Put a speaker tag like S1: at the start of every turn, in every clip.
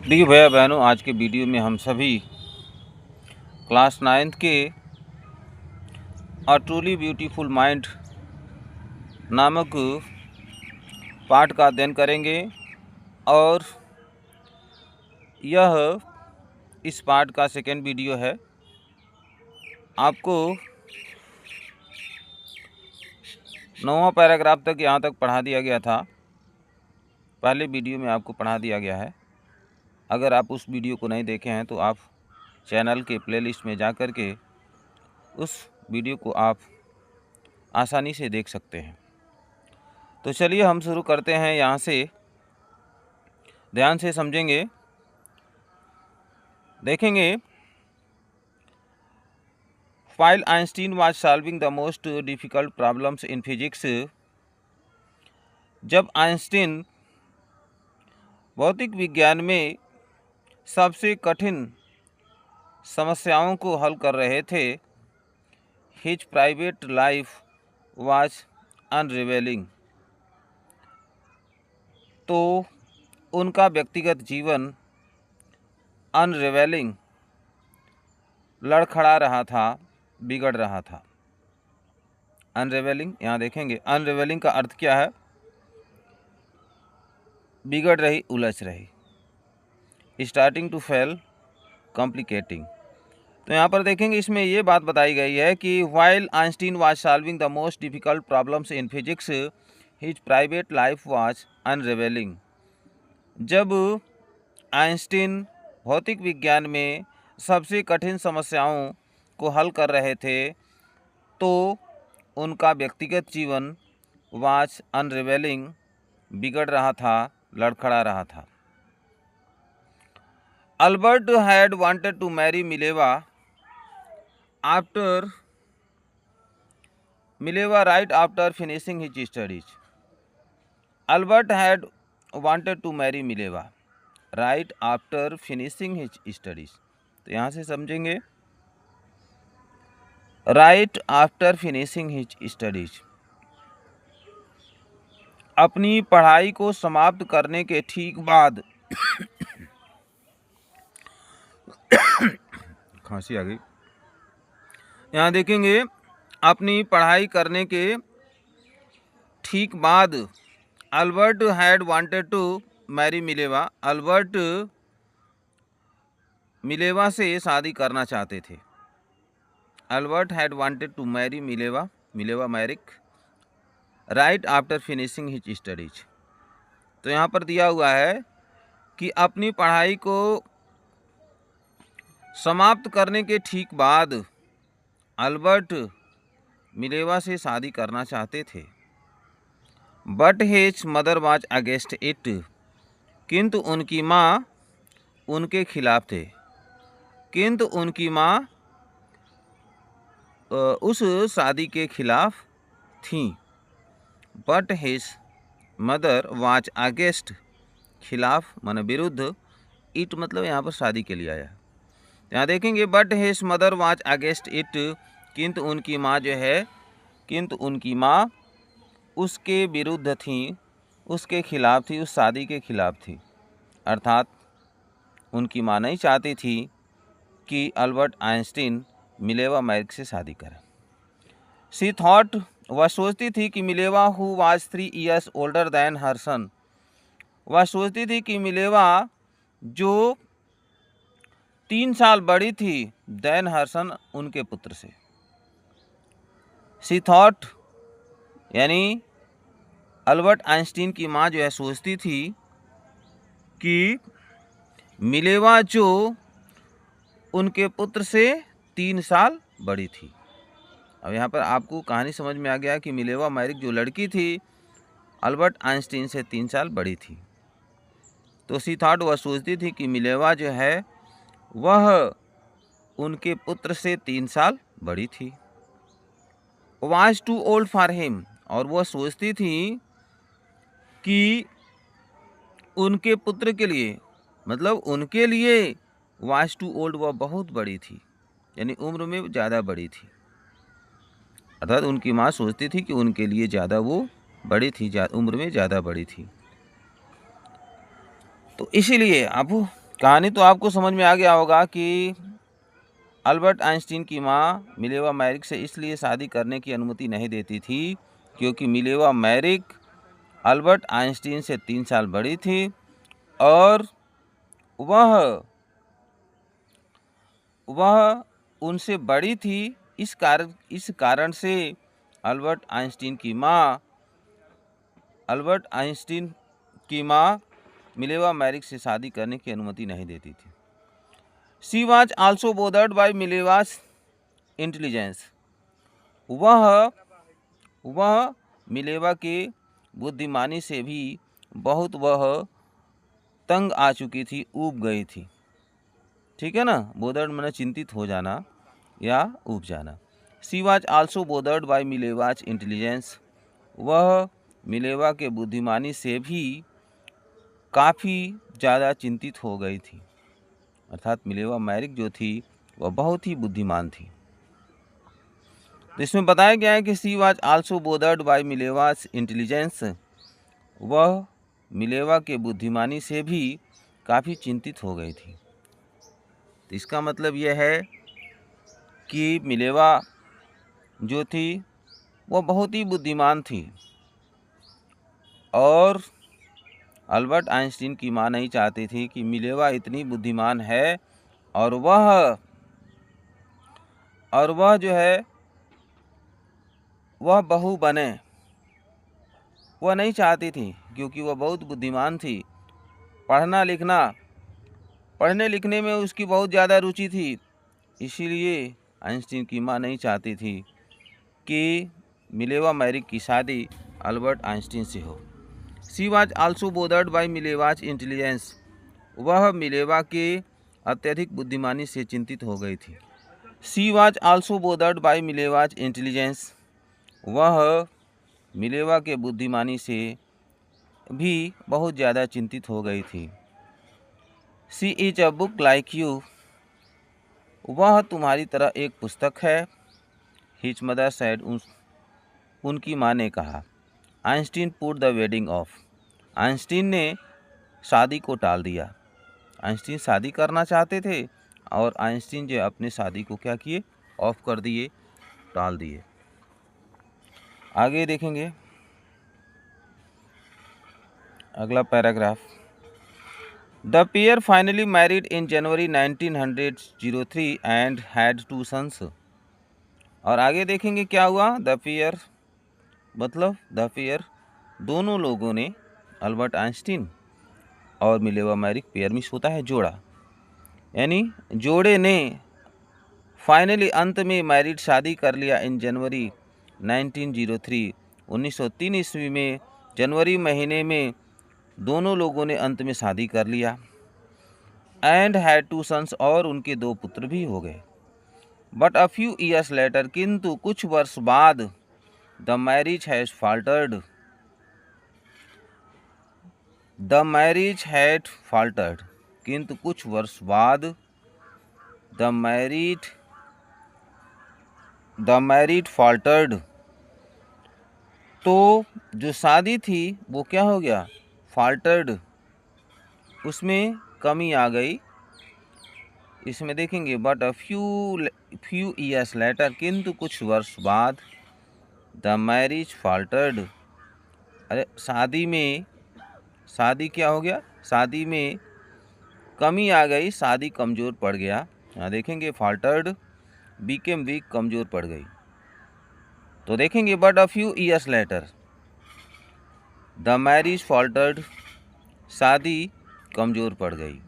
S1: प्रिय भैया बहनों, आज के वीडियो में हम सभी क्लास 9th के अ ट्रूली ब्यूटीफुल माइंड नामक पाठ का अध्ययन करेंगे और यह इस पाठ का सेकेंड वीडियो है। आपको 9वां पैराग्राफ तक यहाँ तक पढ़ा दिया गया था। पहले वीडियो में आपको पढ़ा दिया गया है। अगर आप उस वीडियो को नहीं देखे हैं तो आप चैनल के प्लेलिस्ट में जा कर के उस वीडियो को आप आसानी से देख सकते हैं। तो चलिए हम शुरू करते हैं। यहाँ से ध्यान से समझेंगे, देखेंगे। While Einstein was solving the most difficult problems in physics, जब आइंस्टीन भौतिक विज्ञान में सबसे कठिन समस्याओं को हल कर रहे थे, his private life was unraveling, तो उनका व्यक्तिगत जीवन अनरिवेलिंग लड़खड़ा रहा था, बिगड़ रहा था। अनरिवेलिंग यहाँ देखेंगे। अनरिवेलिंग का अर्थ क्या है? बिगड़ रही, उलझ रही। Starting to fail, complicating. तो यहाँ पर देखेंगे, इसमें ये बात बताई गई है कि while Einstein was solving the most difficult problems in physics, his private life was unravelling. जब आइंस्टीन भौतिक विज्ञान में सबसे कठिन समस्याओं को हल कर रहे थे, तो उनका व्यक्तिगत जीवन वाज अनरिवेलिंग, बिगड़ रहा था, लड़खड़ा रहा था। Albert had wanted to marry Mileva right after finishing his studies. Albert had wanted to marry Mileva right after finishing his studies. तो यहाँ से समझेंगे, right after finishing his studies, अपनी पढ़ाई को समाप्त करने के ठीक बाद खांसी आ गई। यहाँ देखेंगे, अपनी पढ़ाई करने के ठीक बाद Albert had wanted to marry Mileva, Albert Mileva से शादी करना चाहते थे। Albert had wanted to marry Mileva, Mileva Maric, right after finishing his studies. तो यहाँ पर दिया हुआ है कि अपनी पढ़ाई को समाप्त करने के ठीक बाद अल्बर्ट मिलेवा से शादी करना चाहते थे। But his mother was against it, किंतु उनकी माँ उनके खिलाफ थे। किंतु उनकी माँ उस शादी के खिलाफ थी। But his mother was against, खिलाफ माने विरुद्ध, इट मतलब यहाँ पर शादी के लिए आया। यहाँ देखेंगे, but his mother was against it, किंतु उनकी माँ जो है, किंतु उनकी माँ उसके विरुद्ध थी, उसके खिलाफ थी, उस शादी के खिलाफ थी। अर्थात उनकी माँ नहीं चाहती थी कि अल्बर्ट आइंस्टीन मिलेवा मैरिक से शादी करें। शी थॉट, वह सोचती थी कि Mileva who was 3 years older than her son, वह सोचती थी कि मिलेवा जो 3 साल बड़ी थी, दैन हर सन, उनके पुत्र से। शी थॉट यानी अल्बर्ट आइंस्टीन की माँ जो है सोचती थी कि मिलेवा जो उनके पुत्र से 3 साल बड़ी थी। अब यहाँ पर आपको कहानी समझ में आ गया कि मिलेवा मैरिक जो लड़की थी, अल्बर्ट आइंस्टीन से 3 साल बड़ी थी। तो शी थॉट, वह सोचती थी कि मिलेवा जो है वह उनके पुत्र से 3 साल बड़ी थी। Was too old for him, और वह सोचती थी कि उनके पुत्र के लिए, मतलब उनके लिए वाज टू ओल्ड, वह बहुत बड़ी थी, यानी उम्र में ज़्यादा बड़ी थी। अर्थात उनकी माँ सोचती थी कि उनके लिए ज़्यादा वो बड़ी थी, उम्र में ज़्यादा बड़ी थी। तो इसीलिए अब कहानी तो आपको समझ में आ गया होगा कि अल्बर्ट आइंस्टीन की माँ मिलेवा मैरिक से इसलिए शादी करने की अनुमति नहीं देती थी क्योंकि मिलेवा मैरिक अल्बर्ट आइंस्टीन से 3 साल बड़ी थी और वह उनसे बड़ी थी। इस कारण से अल्बर्ट आइंस्टीन की माँ मिलेवा मैरिक से शादी करने की अनुमति नहीं देती थी। She was also bothered by Mileva's intelligence. वह मिलेवा के बुद्धिमानी से भी बहुत तंग आ चुकी थी, ऊब गई थी। ठीक है ना, बोदर्ड माने चिंतित हो जाना या ऊब जाना। She was also bothered by Mileva's intelligence. वह मिलेवा के बुद्धिमानी से भी काफ़ी ज़्यादा चिंतित हो गई थी, अर्थात मिलेवा मैरिक जो थी वह बहुत ही बुद्धिमान थी। तो इसमें बताया गया है कि she was also bothered by Mileva's intelligence. वह मिलेवा के बुद्धिमानी से भी काफ़ी चिंतित हो गई थी। तो इसका मतलब यह है कि मिलेवा जो थी वह बहुत ही बुद्धिमान थी और अल्बर्ट आइंस्टीन की माँ नहीं चाहती थी कि मिलेवा इतनी बुद्धिमान है और वह जो है वह बहू बने। वह नहीं चाहती थी क्योंकि वह बहुत बुद्धिमान थी। पढ़ने लिखने में उसकी बहुत ज़्यादा रुचि थी, इसीलिए आइंस्टीन की माँ नहीं चाहती थी कि मिलेवा मैरिक की शादी अल्बर्ट आइंस्टीन से हो। She was also bothered by Mileva's intelligence. वह मिलेवा के अत्यधिक बुद्धिमानी से चिंतित हो गई थी। She was also bothered by Mileva's intelligence. वह मिलेवा के बुद्धिमानी से भी बहुत ज़्यादा चिंतित हो गई थी। She is a book like you. वह तुम्हारी तरह एक पुस्तक है। His mother said. उनकी माँ ने कहा। Einstein put the wedding of. Einstein ने शादी को टाल दिया। आइंस्टीन शादी करना चाहते थे और आइंस्टीन जो अपने शादी को क्या किए, ऑफ कर दिए, टाल दिए। आगे देखेंगे अगला paragraph. The pair finally married in January 1903 and had 2 sons. और आगे देखेंगे क्या हुआ। द पेयर दोनों लोगों ने, अल्बर्ट आइंस्टीन और मिलेवा मैरिक, पेयर मीन्स होता है जोड़ा, यानी जोड़े ने फाइनली अंत में मैरिड शादी कर लिया इन जनवरी 1903 1903 ईस्वी में जनवरी महीने में दोनों लोगों ने अंत में शादी कर लिया। एंड हैड 2 सन्स और उनके 2 पुत्र भी हो गए। But a few years later, किंतु कुछ वर्ष बाद, the marriage has faltered. The marriage had faltered, किंतु कुछ वर्ष बाद द मैरिड फाल्टर्ड। तो जो शादी थी वो क्या हो गया, फाल्टर्ड, उसमें कमी आ गई। इसमें देखेंगे but a few years later, किंतु कुछ वर्ष बाद, द मैरिज फाल्टर्ड। अरे शादी क्या हो गया, शादी में कमी आ गई, शादी कमज़ोर पड़ गया। यहाँ देखेंगे फाल्टर्ड, बीकेम वीक, कमज़ोर पड़ गई। तो देखेंगे but a few years later, the marriage faltered, शादी कमज़ोर पड़ गई।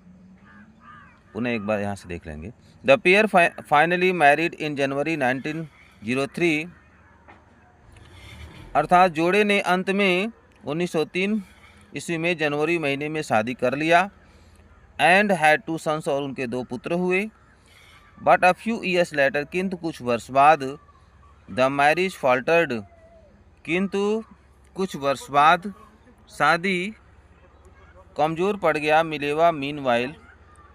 S1: पुनः एक बार यहाँ से देख लेंगे। The pair finally married in January 1903, अर्थात जोड़े ने अंत में 1903 ईस्वी में जनवरी महीने में शादी कर लिया। एंड हैड 2 सन्स और उनके 2 पुत्र हुए। But a few years later, किंतु कुछ वर्ष बाद, द मैरिज फाल्टर्ड, किंतु कुछ वर्ष बाद शादी कमज़ोर पड़ गया। मिलेवा मीनवाइल,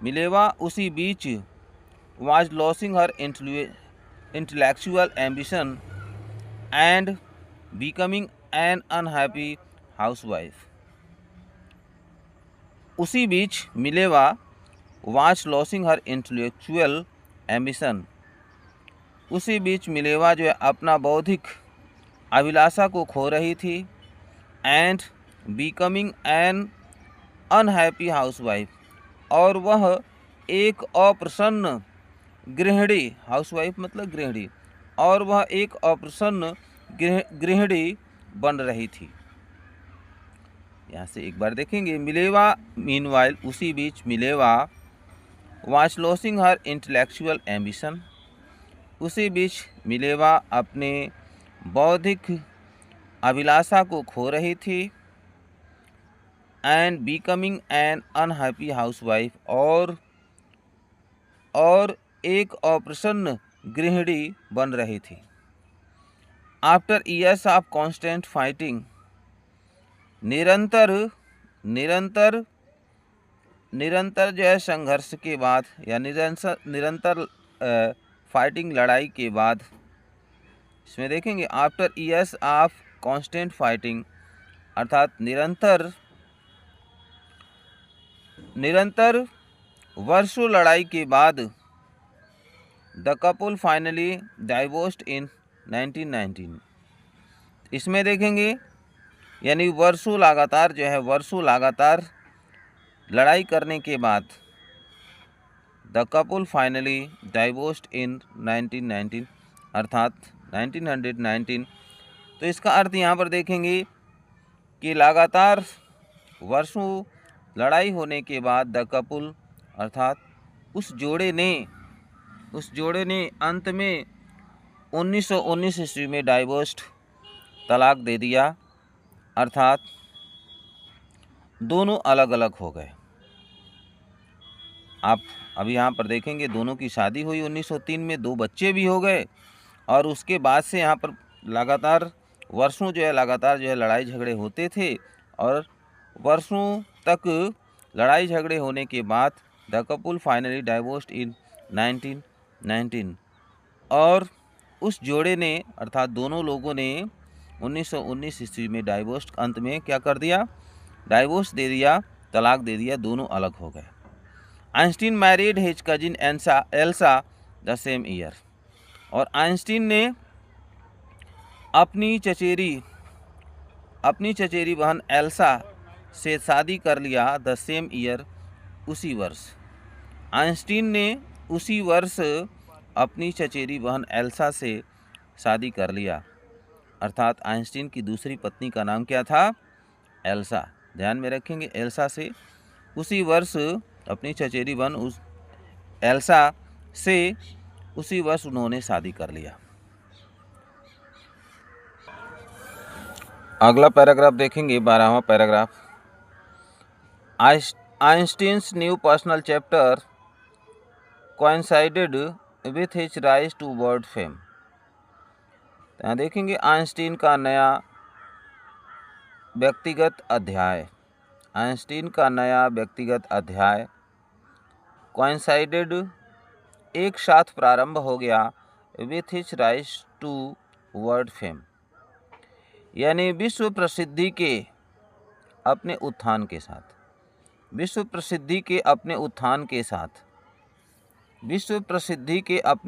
S1: मिलेवा उसी बीच, was losing her intellectual ambition and becoming an unhappy housewife. उसी बीच Mileva was losing her intellectual ambition. उसी बीच मिलेवा जो है अपना बौद्धिक अभिलाषा को खो रही थी and becoming an unhappy housewife, और वह एक अप्रसन्न गृहिणी, हाउसवाइफ मतलब गृहिणी, और वह एक अप्रसन्न गृहिणी बन रही थी। यहाँ से एक बार देखेंगे, मिलेवा मीनवाइल, उसी बीच Mileva was losing her intellectual ambition, उसी बीच मिलेवा अपने बौद्धिक अभिलाषा को खो रही थी and becoming an unhappy housewife, और एक अप्रसन्न गृहिणी बन रही थी। After years of constant fighting, निरंतर जो है संघर्ष के बाद या निरंतर फाइटिंग लड़ाई के बाद, इसमें देखेंगे after years of constant fighting, अर्थात निरंतर वर्षों लड़ाई के बाद द कपल फाइनली डाइवोर्स्ड इन 1919। इसमें देखेंगे यानी वर्षों लगातार लड़ाई करने के बाद द कपल फाइनली डाइवोर्स्ड इन 1919, अर्थात 1919। तो इसका अर्थ यहाँ पर देखेंगे कि लगातार वर्षों लड़ाई होने के बाद द कपल, अर्थात उस जोड़े ने अंत में 1919 ईस्वी में डाइवोर्स्ड, तलाक दे दिया, अर्थात दोनों अलग अलग हो गए। आप अभी यहाँ पर देखेंगे दोनों की शादी हुई 1903 में, 2 बच्चे भी हो गए, और उसके बाद से यहाँ पर लगातार वर्षों जो है लड़ाई झगड़े होते थे, और वर्षों तक लड़ाई झगड़े होने के बाद द कपल फाइनली डाइवोर्स्ड इन 1919, और उस जोड़े ने, अर्थात दोनों लोगों ने 1919 ईस्वी में डाइवोर्स, अंत में क्या कर दिया, डाइवोर्स दे दिया, तलाक दे दिया, दोनों अलग हो गए। Einstein married his cousin Elsa the same year, और आइंस्टीन ने अपनी चचेरी बहन एल्सा से शादी कर लिया द सेम ईयर, उसी वर्ष। आइंस्टीन ने उसी वर्ष अपनी चचेरी बहन एल्सा से शादी कर लिया, अर्थात आइंस्टीन की दूसरी पत्नी का नाम क्या था, एल्सा। ध्यान में रखेंगे, एल्सा से उसी वर्ष अपनी चचेरी बहन उस एल्सा से उसी वर्ष उन्होंने शादी कर लिया। अगला पैराग्राफ देखेंगे, 12वां paragraph. Einstein's new personal chapter coincided with his rise to world fame। यहाँ देखेंगे आइंस्टीन का नया व्यक्तिगत अध्याय coincided, एक साथ प्रारंभ हो गया, with his rise to world fame, यानी विश्व प्रसिद्धि के अपने उत्थान के साथ, विश्व प्रसिद्धि के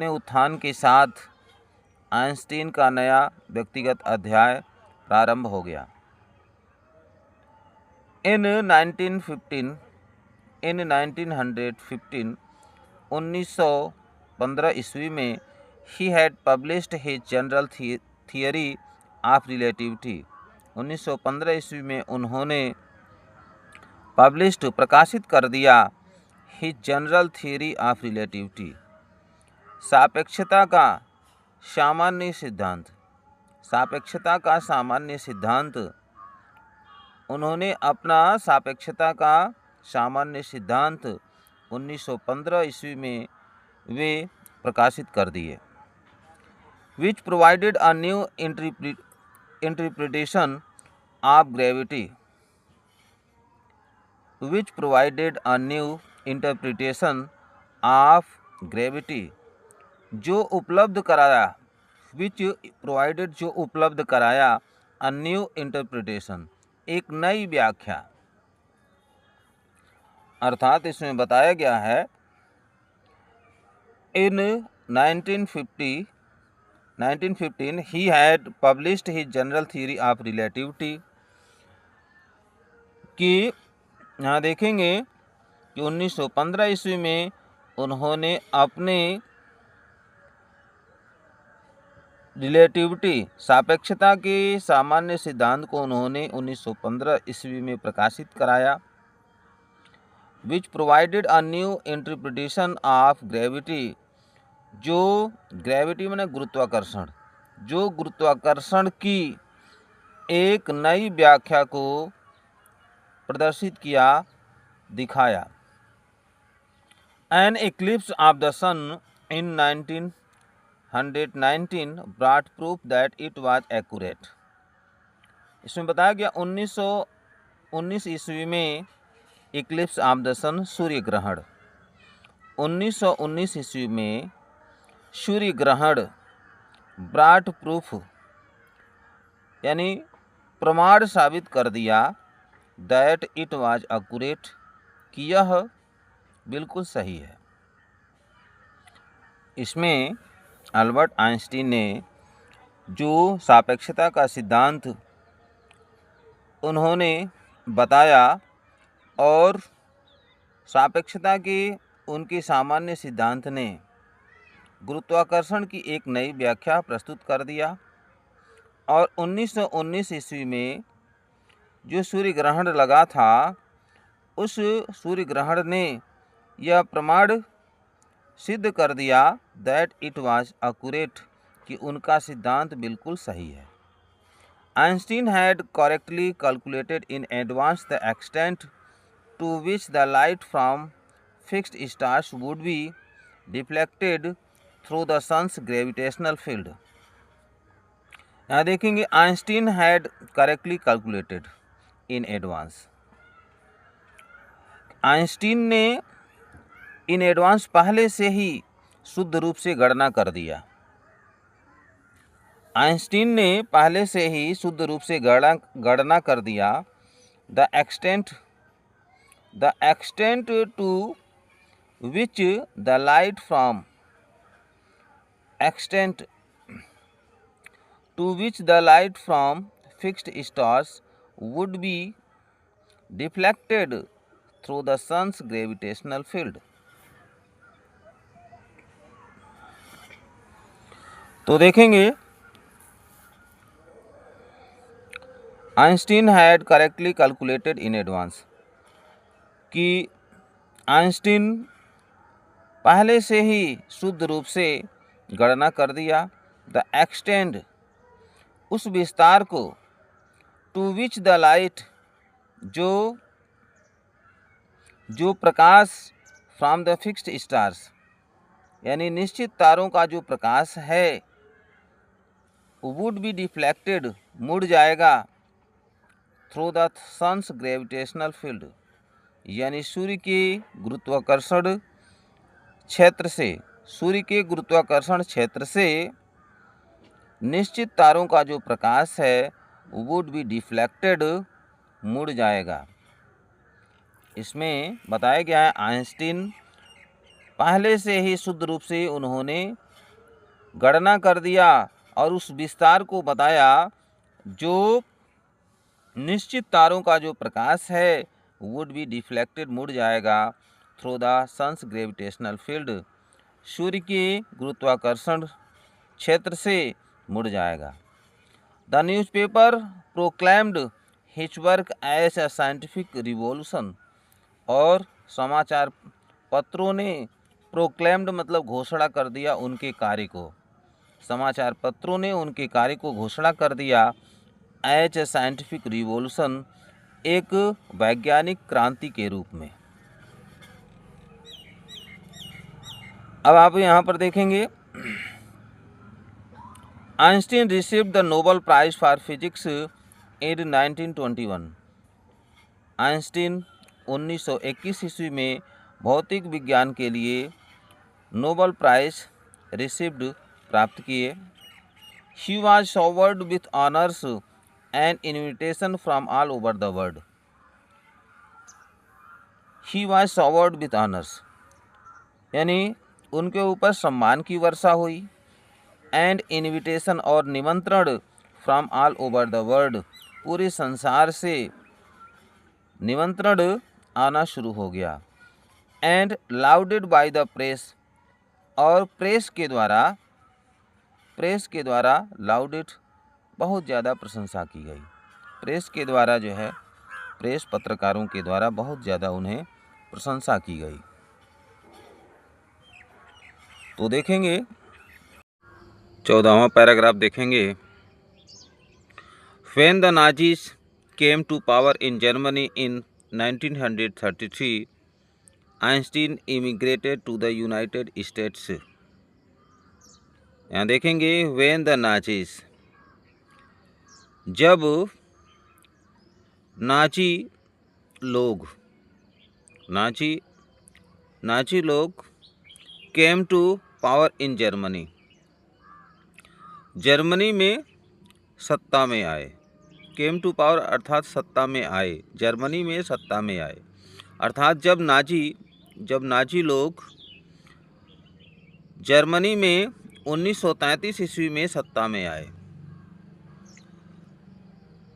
S1: उत्थान के साथ आइंस्टीन का नया व्यक्तिगत अध्याय प्रारंभ हो गया। इन 1915 ईस्वी में he had published his general theory of relativity. 1915 ईस्वी में उन्होंने प्रकाशित कर दिया his general theory of relativity, सापेक्षता का सामान्य सिद्धांत। उन्होंने अपना सापेक्षता का सामान्य सिद्धांत 1915 ईस्वी में वे प्रकाशित कर दिए। Which provided a new interpretation of gravity, which provided a new interpretation of gravity, जो उपलब्ध कराया a new interpretation, एक नई व्याख्या अर्थात इसमें बताया गया है इन 1915 he had published his general theory of relativity, कि यहाँ देखेंगे कि 1915 ईस्वी में उन्होंने अपने रिलेटिविटी सापेक्षता के सामान्य सिद्धांत को उन्होंने 1915 ईस्वी में प्रकाशित कराया, which provided a new interpretation of gravity, जो ग्रेविटी माने गुरुत्वाकर्षण, जो गुरुत्वाकर्षण की एक नई व्याख्या को प्रदर्शित किया, दिखाया। An eclipse of the sun in 1919 brought proof that it was accurate. इसमें बताया गया 1919 ईस्वी में इक्लिप्स ऑफ द सन, सूर्य ग्रहण, 1919 ईस्वी में सूर्य ग्रहण ब्रॉट प्रूफ यानी प्रमाण साबित कर दिया, दैट इट वाज एक्यूरेट, कि यह बिल्कुल सही है। इसमें अल्बर्ट आइंस्टीन ने जो सापेक्षता का सिद्धांत उन्होंने बताया और सापेक्षता के उनके सामान्य सिद्धांत ने गुरुत्वाकर्षण की एक नई व्याख्या प्रस्तुत कर दिया, और 1919 ईस्वी में जो सूर्य ग्रहण लगा था, उस सूर्य ग्रहण ने यह प्रमाण सिद्ध कर दिया, दैट इट वाज एक्यूरेट, कि उनका सिद्धांत बिल्कुल सही है। Einstein had correctly calculated in advance the extent to which the light from fixed stars would be deflected through the sun's gravitational field. यहाँ देखेंगे Einstein had correctly calculated in advance, Einstein ने in advance पहले से ही शुद्ध रूप से गणना कर दिया। आइंस्टीन ने पहले से ही शुद्ध रूप से गणना कर दिया, the extent to which the light from fixed stars would be deflected through the sun's gravitational field. तो देखेंगे Einstein had correctly calculated in advance, कि आइंस्टीन पहले से ही शुद्ध रूप से गणना कर दिया, द एक्सटेंड उस विस्तार को, टू विच द लाइट जो प्रकाश फ्रॉम द फिक्स्ड स्टार्स यानी निश्चित तारों का जो प्रकाश है, वुड बी डिफ्लेक्टेड मुड़ जाएगा, through the sun's gravitational field यानी सूर्य के गुरुत्वाकर्षण क्षेत्र से, सूर्य के गुरुत्वाकर्षण क्षेत्र से निश्चित तारों का जो प्रकाश है, वुड बी डिफ्लेक्टेड मुड़ जाएगा। इसमें बताया गया है आइंस्टीन पहले से ही शुद्ध रूप से उन्होंने गणना कर दिया और उस विस्तार को बताया, जो निश्चित तारों का जो प्रकाश है, वुड बी डिफ्लेक्टेड मुड़ जाएगा, through the sun's gravitational field सूर्य के गुरुत्वाकर्षण क्षेत्र से मुड़ जाएगा। The newspaper proclaimed his work as a scientific revolution, और समाचार पत्रों ने प्रोक्लेम्ड मतलब घोषणा कर दिया उनके कार्य को, समाचार पत्रों ने उनके कार्य को घोषणा कर दिया, एज ए साइंटिफिक रिवॉल्यूशन एक वैज्ञानिक क्रांति के रूप में। अब आप यहाँ पर देखेंगे Einstein received the Nobel prize for physics in 1921। Einstein 1921 ईस्वी में भौतिक विज्ञान के लिए नोबेल प्राइज रिसीव्ड प्राप्त किए। He was showered with honours and invitation from all over the world. He was showered with honours, यानी उनके ऊपर सम्मान की वर्षा हुई। एंड इनविटेशन और निमंत्रण from all over the world, पूरे संसार से निमंत्रण आना शुरू हो गया। एंड लाउडेड बाय द प्रेस, और प्रेस के द्वारा लाउडेड बहुत ज़्यादा प्रशंसा की गई। प्रेस के द्वारा जो है, प्रेस पत्रकारों के द्वारा बहुत ज़्यादा उन्हें प्रशंसा की गई। तो देखेंगे 14वां पैराग्राफ देखेंगे। When the Nazis came to power in Germany in 1933, Einstein immigrated to the United States. यहाँ देखेंगे when the Nazis, जब नाजी लोग came to power in Germany, Germany में सत्ता में आए। केम टू पावर अर्थात सत्ता में आए, जर्मनी में सत्ता में आए, अर्थात जब नाजी लोग जर्मनी में 1933 ईस्वी में सत्ता में आए।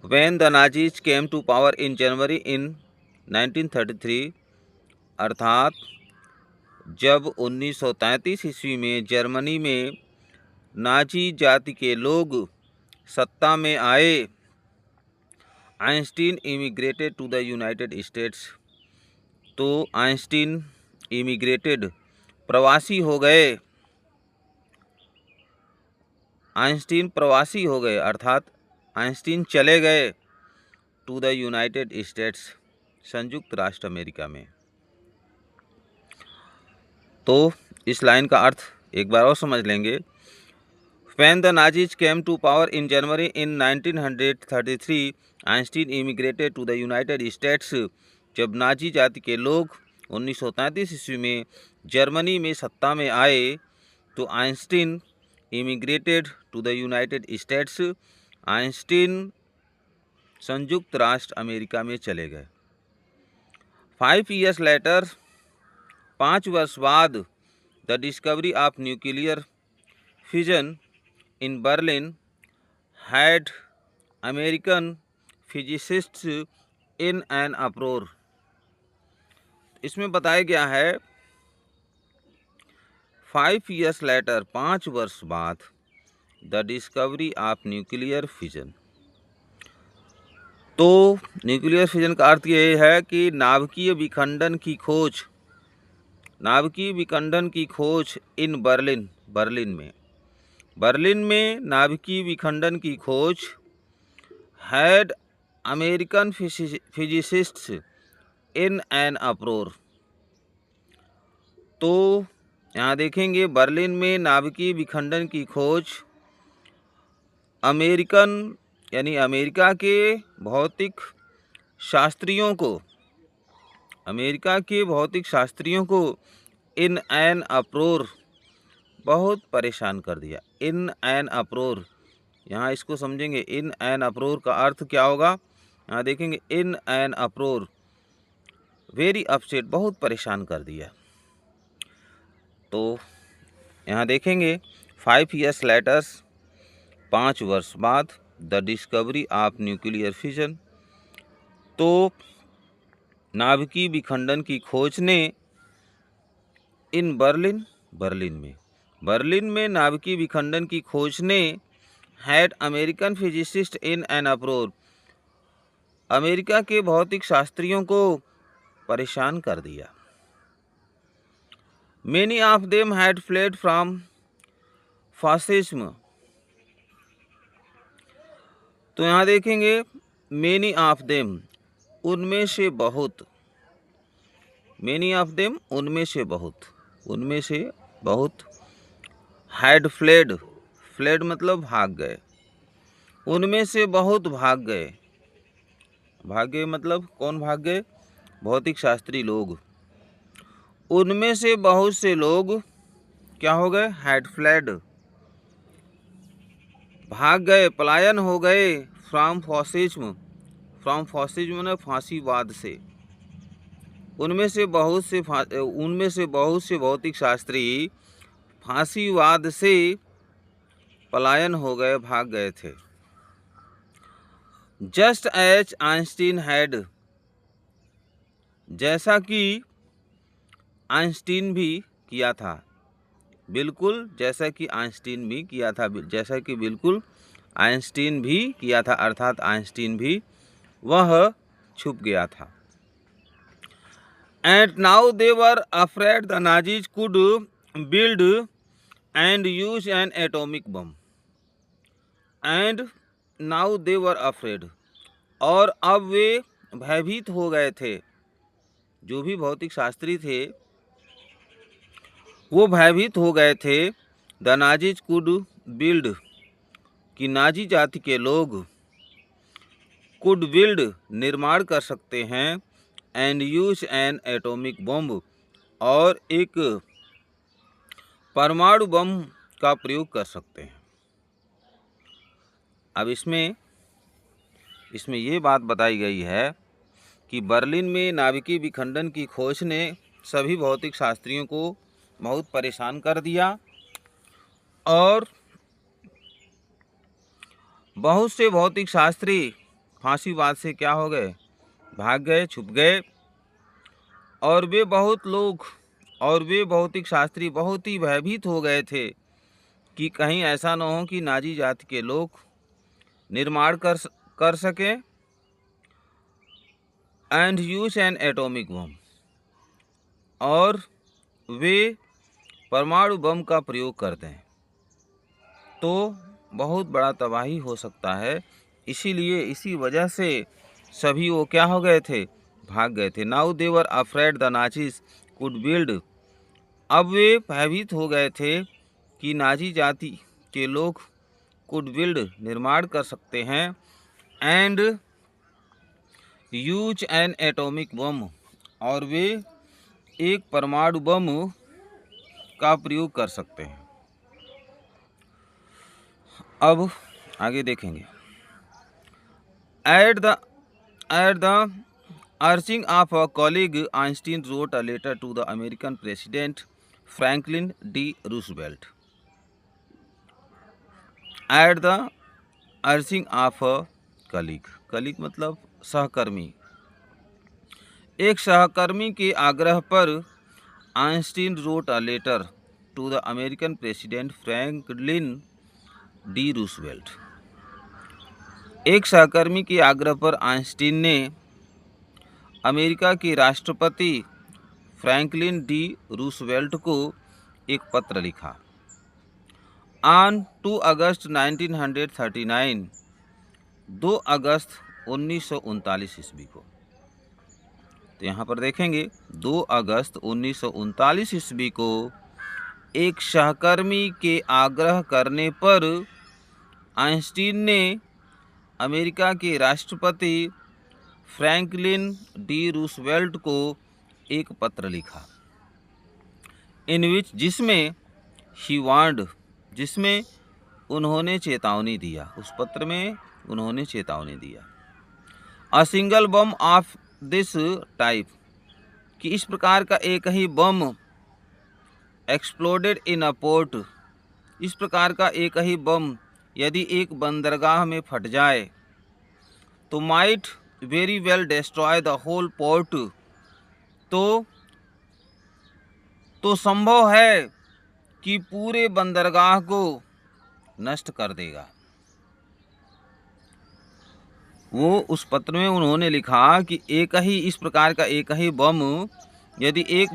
S1: When the Nazis came to power in Germany in 1933, अर्थात जब 1933 ईस्वी में जर्मनी में नाजी जाति के लोग सत्ता में आए। Einstein immigrated to the United States, तो आइंस्टीन इमिग्रेटेड प्रवासी हो गए। आइंस्टीन प्रवासी हो गए अर्थात आइंस्टीन चले गए टू द यूनाइटेड स्टेट्स, संयुक्त राष्ट्र अमेरिका में। तो इस लाइन का अर्थ एक बार और समझ लेंगे। When the Nazis came to power in Germany in 1933, Einstein immigrated to the United States, जब नाजी जाति के लोग 1933 ईस्वी में जर्मनी में सत्ता में आए तो Einstein immigrated to the United States, Einstein संयुक्त राष्ट्र अमेरिका में चले गए। 5 years later, 5 वर्ष बाद, the discovery of nuclear fission in Berlin had American physicists in an uproar. इसमें बताया गया है 5 years later, 5 वर्ष बाद, the discovery of nuclear fission. तो न्यूक्लियर फिजन का अर्थ ये है कि नाभिकीय विखंडन की खोज इन बर्लिन में नाभिकीय विखंडन की खोज had American physicists in an uproar. तो यहाँ देखेंगे बर्लिन में नाभिकीय विखंडन की खोज अमेरिकन यानी अमेरिका के भौतिक शास्त्रियों को इन एन अप्रोर बहुत परेशान कर दिया। इन एन अप्रोर, यहाँ इसको समझेंगे। इन एन अप्रोर का अर्थ क्या होगा, यहाँ देखेंगे। इन एन अप्रोर, वेरी अपसेट, बहुत परेशान कर दिया। तो यहाँ देखेंगे 5 years later, 5 वर्ष बाद, the discovery of nuclear fission. तो नाभिकीय विखंडन की खोज ने इन बर्लिन में नाभिकीय विखंडन की खोज ने had American physicist in an अप्रोर, America के भौतिक शास्त्रियों को परेशान कर दिया। Many of them had fled from fascism. तो यहाँ देखेंगे मेनी ऑफ देम, उनमें से बहुत। मेनी ऑफ देम, उनमें से बहुत। हैड फ्लेड मतलब भाग गए। उनमें से बहुत भाग गए मतलब कौन भाग गए, भौतिक शास्त्री लोग। उनमें से बहुत से लोग क्या हो गए, हैड फ्लेड, भाग गए, पलायन हो गए। फ्रॉम फासिज्म ने फांसीवाद से। उनमें से बहुत से भौतिक शास्त्री फांसीवाद से पलायन हो गए, भाग गए थे। जस्ट एज आइंस्टीन हैड, जैसा कि आइंस्टीन भी किया था, बिल्कुल जैसा कि आइंस्टीन भी किया था, जैसा कि बिल्कुल आइंस्टीन भी किया था, अर्थात आइंस्टीन भी वह छुप गया था। And now they were afraid the Nazis could build and use an atomic bomb. And now they were afraid. और अब वे भयभीत हो गए थे, जो भी भौतिक शास्त्री थे वो भयभीत हो गए थे। द नाजीज कुड बिल्ड, कि नाजी जाति के लोग कुड बिल्ड, निर्माण कर सकते हैं, and use N atomic bomb, और एक परमाणु बम का प्रयोग कर सकते हैं। अब इसमें ये बात बताई गई है कि बर्लिन में नाभिकीय विखंडन की खोज ने सभी भौतिक शास्त्रियों को बहुत परेशान कर दिया और बहुत से भौतिक शास्त्री फांसीवाद से क्या हो गए, भाग गए, छुप गए। और वे भौतिक शास्त्री बहुत ही भयभीत हो गए थे कि कहीं ऐसा न हो कि नाजी जाति के लोग निर्माण कर सके and use N atomic bomb, और वे परमाणु बम का प्रयोग कर दें, तो बहुत बड़ा तबाही हो सकता है। इसीलिए इसी वजह से सभी वो क्या हो गए थे, भाग गए थे। Now they were afraid the Nazis could build, अब वे भयभीत हो गए थे कि नाजी जाति के लोग कुड बिल्ड, निर्माण कर सकते हैं, and use N atomic bomb, और वे एक परमाणु बम का प्रयोग कर सकते हैं। अब आगे देखेंगे। At the urging of a colleague, Einstein wrote a letter to the American President Franklin D. Roosevelt. At the urging of a colleague मतलब सहकर्मी, एक सहकर्मी के आग्रह पर Einstein wrote a letter to the American President Franklin D. Roosevelt. एक सहकर्मी के आग्रह पर आइंस्टीन ने अमेरिका के राष्ट्रपति फ्रैंकलिन डी रूसवेल्ट को एक पत्र लिखा। ऑन 2 अगस्त 1939, 2 अगस्त 1939 ईस्वी को, तो यहाँ पर देखेंगे 2 अगस्त 1939 ईस्वी को एक सहकर्मी के आग्रह करने पर आइंस्टीन ने अमेरिका के राष्ट्रपति फ्रैंकलिन डी रूसवेल्ट को एक पत्र लिखा, इन विच, जिसमें ही वार्नड, जिसमें उन्होंने चेतावनी दिया, उस पत्र में उन्होंने चेतावनी दिया, a single bomb of this type, कि इस प्रकार का एक ही बम, एक्सप्लोडेड इन अ पोर्ट, इस प्रकार का एक ही बम यदि एक बंदरगाह में फट जाए, तो might very well destroy the whole port, तो संभव है कि पूरे बंदरगाह को नष्ट कर देगा। वो उस पत्र में उन्होंने लिखा कि एक ही इस प्रकार का एक ही बम यदि एक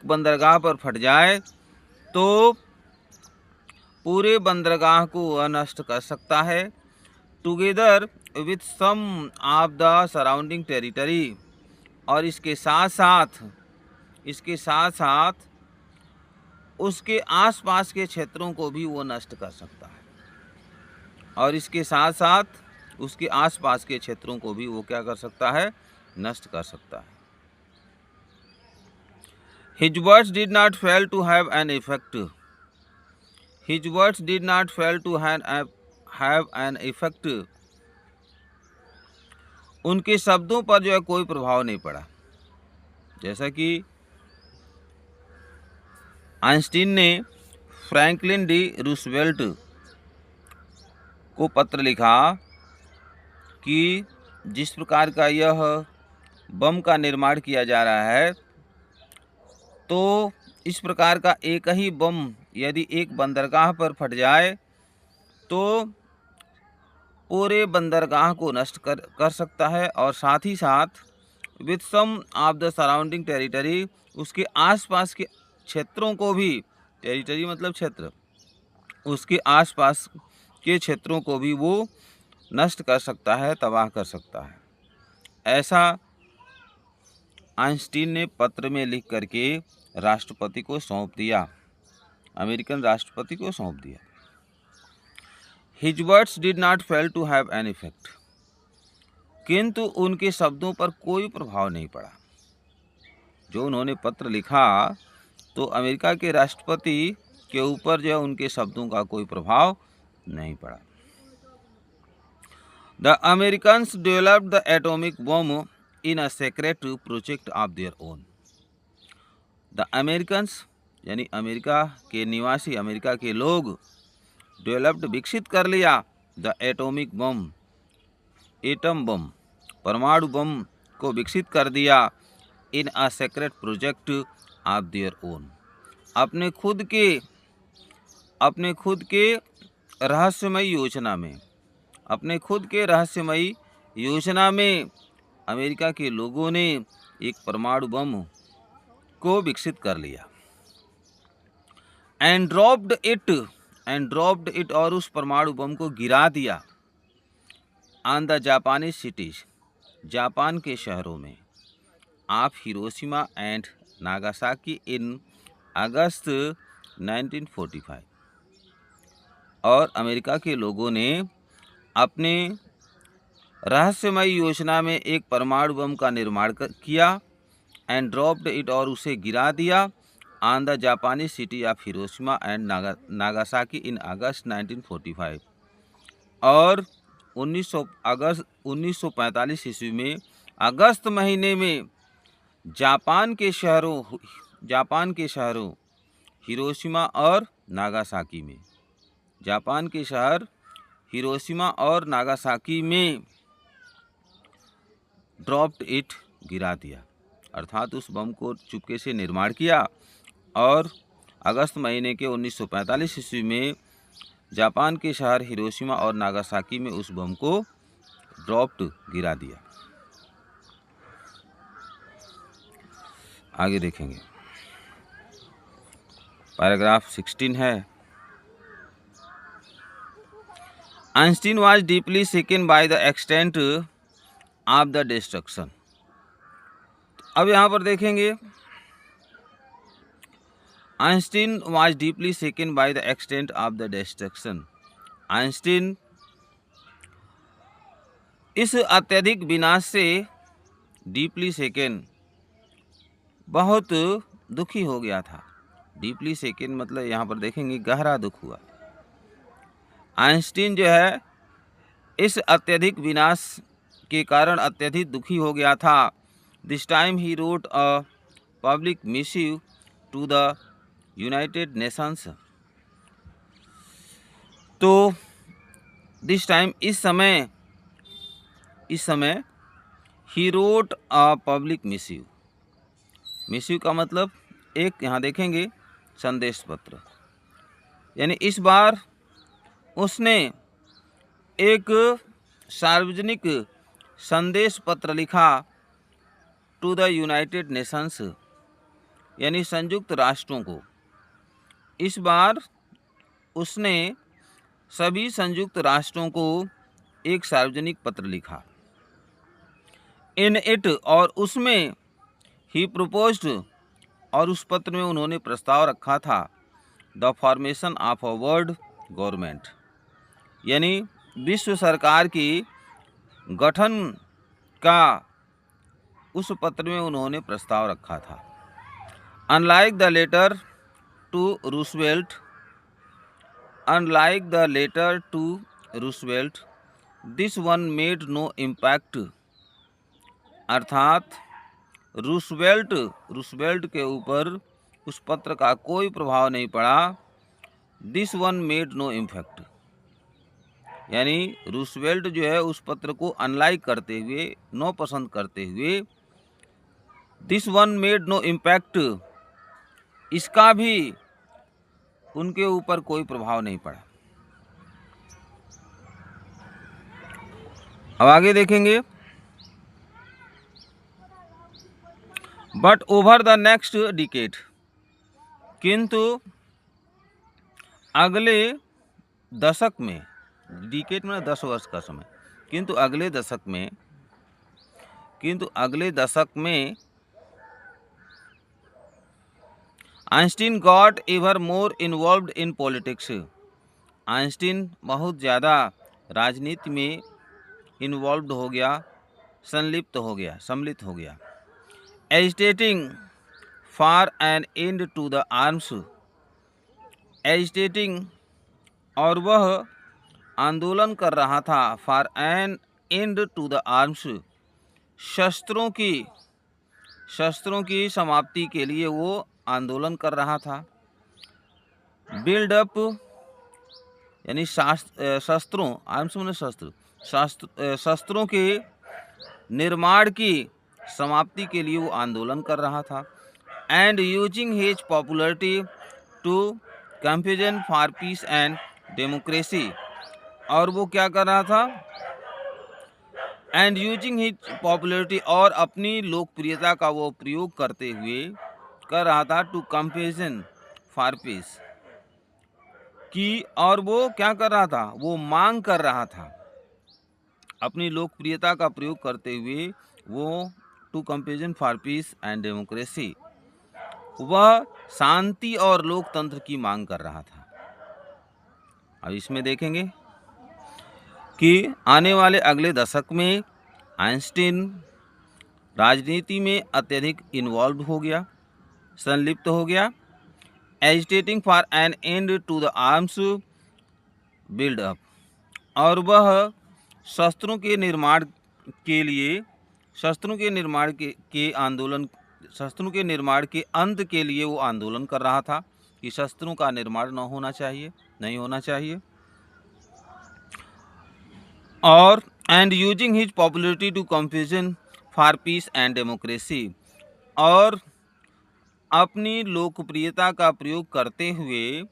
S1: बंदरगाह पर फट जाए तो पूरे बंदरगाह को वह नष्ट कर सकता है, together with some of the surrounding territory, और इसके साथ साथ उसके आसपास के क्षेत्रों को भी वो नष्ट कर सकता है, और इसके साथ साथ उसके आसपास के क्षेत्रों को भी वो क्या कर सकता है, नष्ट कर सकता है। His words did not fail to have an effect. His words did not fail to have an effect. उनके शब्दों पर जो है कोई प्रभाव नहीं पड़ा। जैसा कि आइंस्टीन ने फ्रैंकलिन डी रूजवेल्ट को पत्र लिखा कि जिस प्रकार का यह बम का निर्माण किया जा रहा है, तो इस प्रकार का एक ही बम यदि एक बंदरगाह पर फट जाए तो पूरे बंदरगाह को नष्ट कर सकता है, और साथ ही साथ with some of the surrounding territory, उसके आसपास के क्षेत्रों को भी, टेरिटरी मतलब क्षेत्र, उसके आसपास के क्षेत्रों को भी वो नष्ट कर सकता है, तबाह कर सकता है। ऐसा आइंस्टीन ने पत्र में लिख करके राष्ट्रपति को सौंप दिया, अमेरिकन राष्ट्रपति को सौंप दिया। His words did not fail to have an effect, किंतु उनके शब्दों पर कोई प्रभाव नहीं पड़ा। जो उन्होंने पत्र लिखा तो अमेरिका के राष्ट्रपति के ऊपर जो उनके शब्दों का कोई प्रभाव नहीं पड़ा। The Americans developed the atomic bomb in a secret project of their own. The Americans यानी अमेरिका के निवासी, अमेरिका के लोग, डेवलप्ड विकसित कर लिया the atomic bomb, atom bomb, परमाणु बम को विकसित कर दिया in a secret project of their own, अपने खुद के रहस्यमयी योजना में, अपने खुद के रहस्यमयी योजना में अमेरिका के लोगों ने एक परमाणु बम को विकसित कर लिया। एंड ड्रॉप्ड इट, और उस परमाणु बम को गिरा दिया on the Japanese cities, Japan के शहरों में, of Hiroshima and Nagasaki in August 1945। और अमेरिका के लोगों ने अपने रहस्यमय योजना में एक परमाणु बम का निर्माण किया, एंड ड्रॉप्ड इट, और उसे गिरा दिया on the Japanese city of Hiroshima and Nagasaki in August 1945। और 1945 ईस्वी में अगस्त महीने में जापान के शहरों हिरोशिमा और नागासाकी में, जापान के शहर हिरोशिमा और नागासाकी में ड्रॉप्ड इट, गिरा दिया, अर्थात उस बम को चुपके से निर्माण किया, और अगस्त महीने के 1945 ईस्वी में जापान के शहर हिरोशिमा और नागासाकी में उस बम को ड्रॉप्ड, गिरा दिया। आगे देखेंगे, पैराग्राफ 16 है। Einstein was deeply shaken by the extent of the destruction. अब यहाँ पर देखेंगे, Einstein was deeply shaken by the extent of the destruction. Einstein इस अत्यधिक विनाश से डीपली शेकन, बहुत दुखी हो गया था। डीपली शेकन मतलब यहाँ पर देखेंगे गहरा दुख हुआ। आइंस्टीन जो है इस अत्यधिक विनाश के कारण अत्यधिक दुखी हो गया था। This time he wrote a public missive to the United Nations. तो दिस टाइम, इस समय he wrote a public missive. Missive का मतलब एक, यहाँ देखेंगे, संदेश पत्र, यानी इस बार उसने एक सार्वजनिक संदेश पत्र लिखा टू द यूनाइटेड नेशंस, यानी संयुक्त राष्ट्रों को। इस बार उसने सभी संयुक्त राष्ट्रों को एक सार्वजनिक पत्र लिखा। इन इट, और उसमें ही प्रपोज्ड, और उस पत्र में उन्होंने प्रस्ताव रखा था the formation of a world government, यानी विश्व सरकार की गठन का उस पत्र में उन्होंने प्रस्ताव रखा था। Unlike the letter to Roosevelt, this one made no impact, अर्थात रूसवेल्ट के ऊपर उस पत्र का कोई प्रभाव नहीं पड़ा। This one made no impact, यानी रूसवेल्ट जो है उस पत्र को अनलाइक करते हुए, नो पसंद करते हुए, this one made no impact, इसका भी उनके ऊपर कोई प्रभाव नहीं पड़ा। अब आगे देखेंगे। But over the next decade, किंतु अगले दशक में, डिकेड में 10 वर्ष का समय, किंतु अगले दशक में Einstein got ever more involved in politics, Einstein बहुत ज़्यादा राजनीति में इन्वॉल्व्ड हो गया, सम्मिलित हो गया। Agitating for an end to the arms, agitating, और वह आंदोलन कर रहा था, for an end to the arms, शस्त्रों की समाप्ति के लिए वो आंदोलन कर रहा था। बिल्ड अप, यानी शस्त्रों, आर्म्स माने शस्त्रों के निर्माण की समाप्ति के लिए वो आंदोलन कर रहा था। And using his popularity to campaign for peace and democracy, और वो क्या कर रहा था, एंड यूजिंग हिज पॉपुलरिटी, और अपनी लोकप्रियता का वो प्रयोग करते हुए कर रहा था, टू कैंपेन फॉर पीस की, और वो क्या कर रहा था, वो मांग कर रहा था, अपनी लोकप्रियता का प्रयोग करते हुए वो to campaign for peace and democracy, वह शांति और लोकतंत्र की मांग कर रहा था। अब इसमें देखेंगे कि आने वाले अगले दशक में आइंस्टीन राजनीति में अत्यधिक इन्वॉल्व हो गया, संलिप्त हो गया। Agitating for an end to the arms build up, और वह शस्त्रों के निर्माण के अंत के लिए वो आंदोलन कर रहा था कि शस्त्रों का निर्माण नहीं होना चाहिए। और and using his popularity to campaign for peace and democracy, और अपनी लोकप्रियता का प्रयोग करते हुए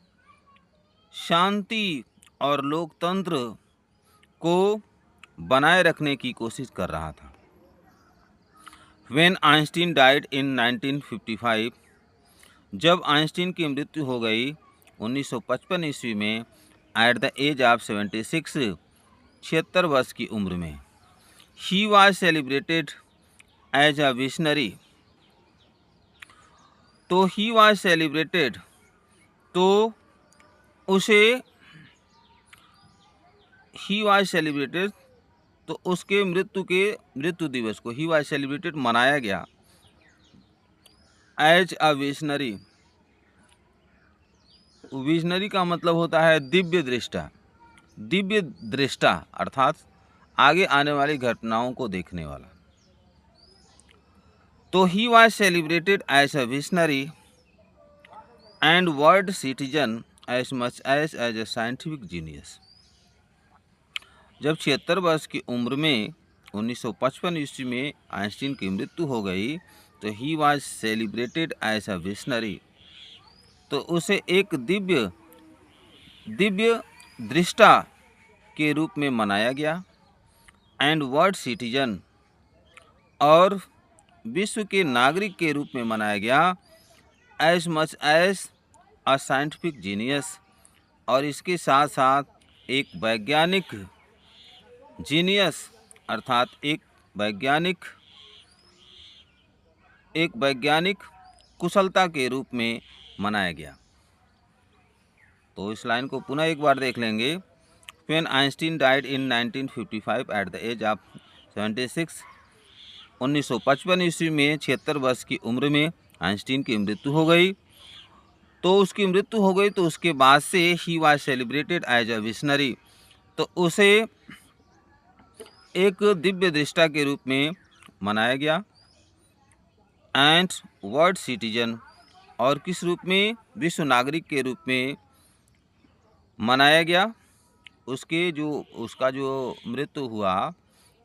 S1: शांति और लोकतंत्र को बनाए रखने की कोशिश कर रहा था। When आइंस्टीन डाइड इन 1955, जब आइंस्टीन की मृत्यु हो गई 1955 ईस्वी में, एट द एज ऑफ 76, 76 वर्ष की उम्र में, he was celebrated as a visionary, तो ही वॉज सेलिब्रेटेड, तो उसे ही वॉज सेलिब्रेटेड, तो उसके मृत्यु दिवस को ही वॉज सेलिब्रेटेड, मनाया गया, एज अ विशनरी। विशनरी का मतलब होता है दिव्य दृष्टा, अर्थात आगे आने वाली घटनाओं को देखने वाला। तो he was celebrated as a visionary and world citizen as much as a scientific genius. जब 76 वर्ष की उम्र में 1955 ईस्वी में आइंस्टीन की मृत्यु हो गई, तो he was celebrated as a visionary, तो उसे एक दिव्य दृष्टा के रूप में मनाया गया, एंड वर्ल्ड सिटीजन, और विश्व के नागरिक के रूप में मनाया गया, as much as a scientific genius, और इसके साथ साथ एक वैज्ञानिक जीनियस, अर्थात एक वैज्ञानिक कुशलता के रूप में मनाया गया। तो इस लाइन को पुनः एक बार देख लेंगे। When Einstein died in 1955 at the age of 76, 1955 ईस्वी में 76 वर्ष की उम्र में आइंस्टीन की मृत्यु हो गई। तो उसके बाद से he was celebrated as a visionary, तो उसे एक दिव्य दृष्टा के रूप में मनाया गया, एंड वर्ल्ड सिटीजन, और किस रूप में, विश्व नागरिक के रूप में मनाया गया। उसका जो मृत्यु हुआ,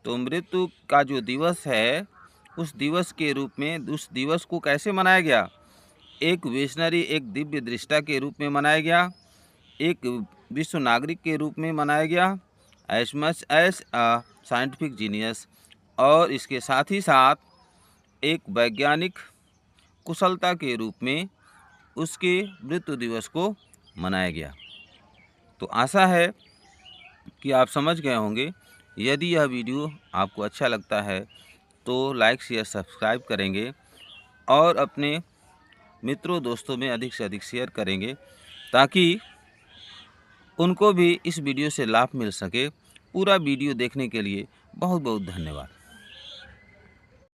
S1: तो मृत्यु का जो दिवस है उस दिवस के रूप में, उस दिवस को कैसे मनाया गया, एक विजनरी, एक दिव्य दृष्टा के रूप में मनाया गया, एक विश्व नागरिक के रूप में मनाया गया, as much as a scientific genius, और इसके साथ ही साथ एक वैज्ञानिक कुशलता के रूप में उसके मृत्यु दिवस को मनाया गया। तो आशा है कि आप समझ गए होंगे। यदि यह वीडियो आपको अच्छा लगता है तो लाइक शेयर सब्सक्राइब करेंगे और अपने मित्रों दोस्तों में अधिक से अधिक शेयर करेंगे, ताकि उनको भी इस वीडियो से लाभ मिल सके। पूरा वीडियो देखने के लिए बहुत बहुत धन्यवाद।